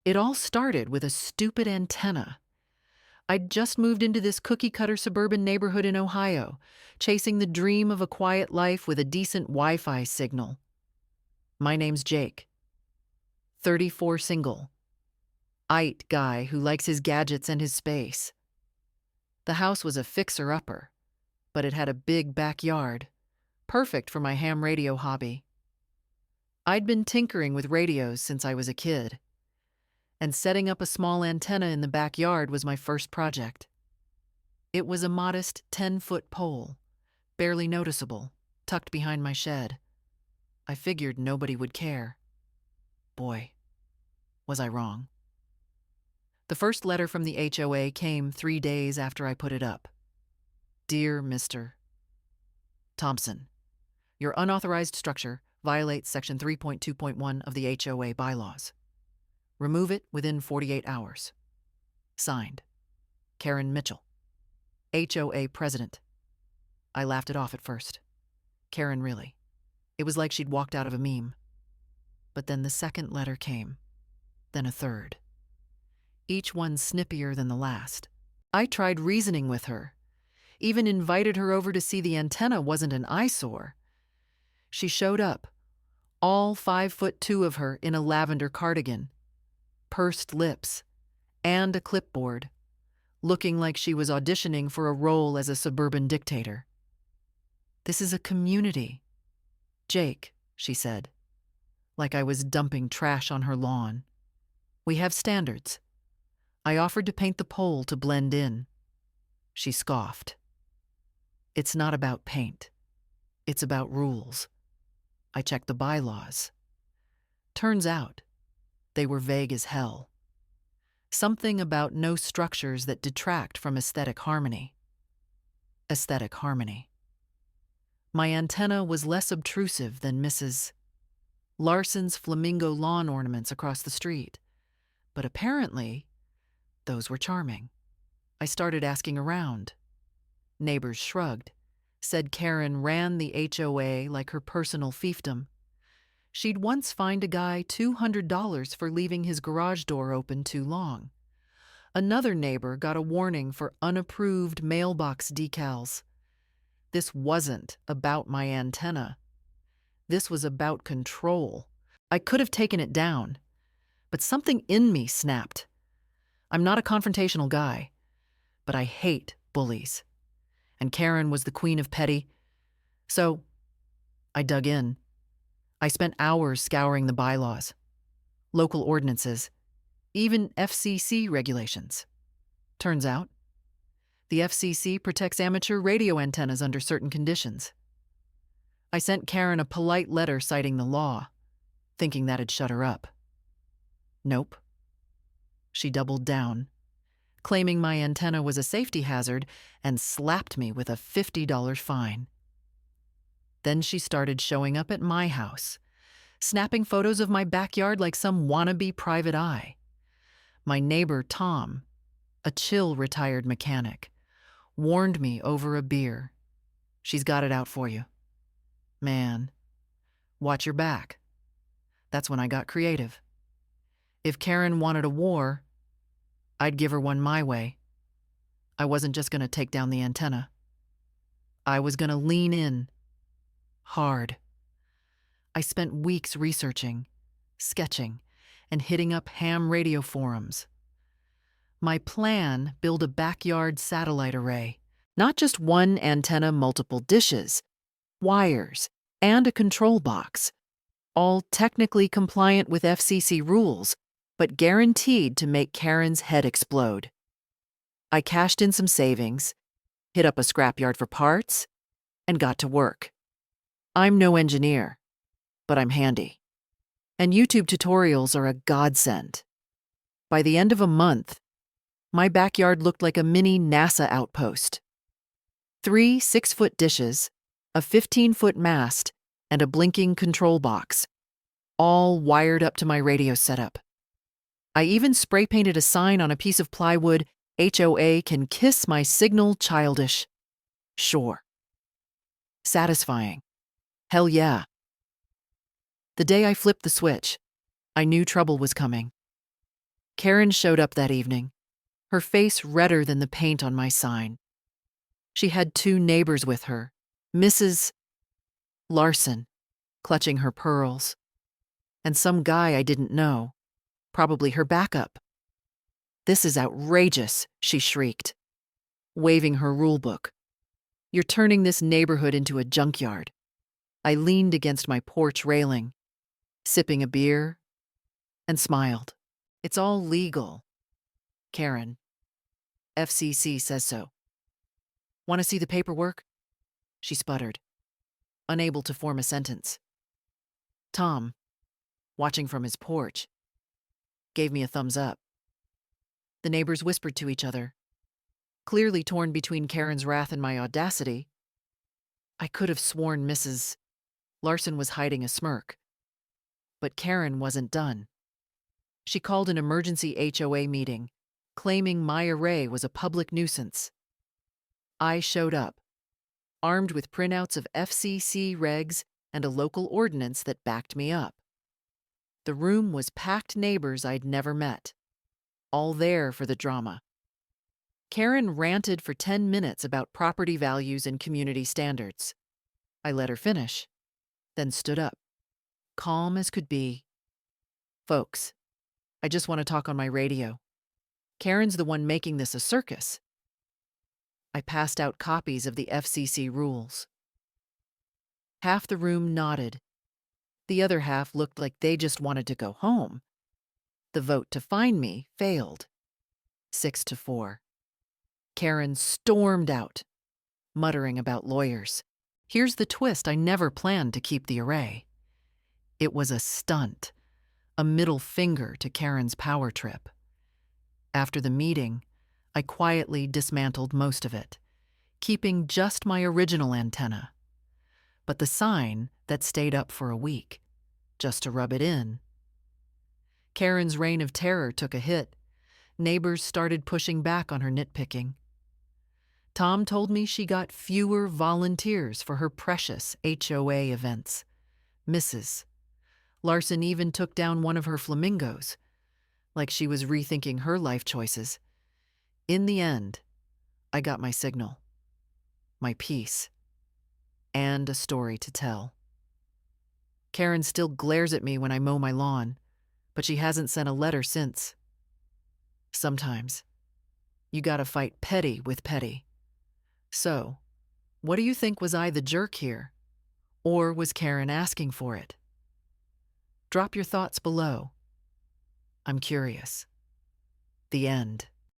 It all started with a stupid antenna. I'd just moved into this cookie-cutter suburban neighborhood in Ohio, chasing the dream of a quiet life with a decent Wi-Fi signal. My name's Jake. 34 single. Ite guy who likes his gadgets and his space. The house was a fixer-upper, but it had a big backyard, perfect for my ham radio hobby. I'd been tinkering with radios since I was a kid, and setting up a small antenna in the backyard was my first project. It was a modest 10-foot pole, barely noticeable, tucked behind my shed. I figured nobody would care. Boy, was I wrong. The first letter from the HOA came 3 days after I put it up. Dear Mr. Thompson, your unauthorized structure violates Section 3.2.1 of the HOA bylaws. Remove it within 48 hours. Signed, Karen Mitchell, HOA President. I laughed it off at first. Karen, really. It was like she'd walked out of a meme. But then the second letter came, then a third. Each one snippier than the last. I tried reasoning with her, even invited her over to see the antenna wasn't an eyesore. She showed up, all 5'2" of her in a lavender cardigan, pursed lips, and a clipboard, looking like she was auditioning for a role as a suburban dictator. This is a community. Jake, she said, like I was dumping trash on her lawn. We have standards. I offered to paint the pole to blend in. She scoffed. It's not about paint. It's about rules. I checked the bylaws. Turns out, they were vague as hell. Something about no structures that detract from aesthetic harmony. Aesthetic harmony. My antenna was less obtrusive than Mrs. Larson's flamingo lawn ornaments across the street, but apparently, those were charming. I started asking around. Neighbors shrugged, said Karen ran the HOA like her personal fiefdom. She'd once fined a guy $200 for leaving his garage door open too long. Another neighbor got a warning for unapproved mailbox decals. This wasn't about my antenna. This was about control. I could have taken it down, but something in me snapped. I'm not a confrontational guy, but I hate bullies. And Karen was the queen of petty. So I dug in. I spent hours scouring the bylaws, local ordinances, even FCC regulations. Turns out, the FCC protects amateur radio antennas under certain conditions. I sent Karen a polite letter citing the law, thinking that'd shut her up. Nope. She doubled down, claiming my antenna was a safety hazard and slapped me with a $50 fine. Then she started showing up at my house, snapping photos of my backyard like some wannabe private eye. My neighbor, Tom, a chill retired mechanic, warned me over a beer. She's got it out for you. Man, watch your back. That's when I got creative. If Karen wanted a war, I'd give her one my way. I wasn't just going to take down the antenna. I was going to lean in. Hard. I spent weeks researching, sketching, and hitting up ham radio forums. My plan: build a backyard satellite array. Not just one antenna, multiple dishes, wires, and a control box. All technically compliant with FCC rules, but guaranteed to make Karen's head explode. I cashed in some savings, hit up a scrapyard for parts, and got to work. I'm no engineer, but I'm handy. And YouTube tutorials are a godsend. By the end of a month, my backyard looked like a mini NASA outpost. 3 6-foot dishes, a 15-foot mast, and a blinking control box, all wired up to my radio setup. I even spray-painted a sign on a piece of plywood, HOA can kiss my signal childish. Sure. Satisfying. Hell yeah. The day I flipped the switch, I knew trouble was coming. Karen showed up that evening, her face redder than the paint on my sign. She had 2 neighbors with her, Mrs. Larson, clutching her pearls, and some guy I didn't know, probably her backup. "This is outrageous," she shrieked, waving her rule book. "You're turning this neighborhood into a junkyard." I leaned against my porch railing, sipping a beer, and smiled. "It's all legal, Karen. FCC says so." "Want to see the paperwork?" she sputtered, unable to form a sentence. Tom, watching from his porch, gave me a thumbs up. The neighbors whispered to each other, clearly torn between Karen's wrath and my audacity. I could have sworn Mrs. Larson was hiding a smirk. But Karen wasn't done. She called an emergency HOA meeting, claiming my array was a public nuisance. I showed up, armed with printouts of FCC regs and a local ordinance that backed me up. The room was packed neighbors I'd never met, all there for the drama. Karen ranted for 10 minutes about property values and community standards. I let her finish, then stood up, calm as could be. "Folks, I just want to talk on my radio. Karen's the one making this a circus." I passed out copies of the FCC rules. Half the room nodded. The other half looked like they just wanted to go home. The vote to fine me failed, 6-4. Karen stormed out, muttering about lawyers. Here's the twist: I never planned to keep the array. It was a stunt, a middle finger to Karen's power trip. After the meeting, I quietly dismantled most of it, keeping just my original antenna. But the sign that stayed up for a week, just to rub it in. Karen's reign of terror took a hit. Neighbors started pushing back on her nitpicking. Tom told me she got fewer volunteers for her precious HOA events. Mrs. Larson even took down one of her flamingos, like she was rethinking her life choices. In the end, I got my signal, my peace, and a story to tell. Karen still glares at me when I mow my lawn, but she hasn't sent a letter since. Sometimes, you gotta fight petty with petty. So, what do you think? Was I the jerk here? Or was Karen asking for it? Drop your thoughts below. I'm curious. The end.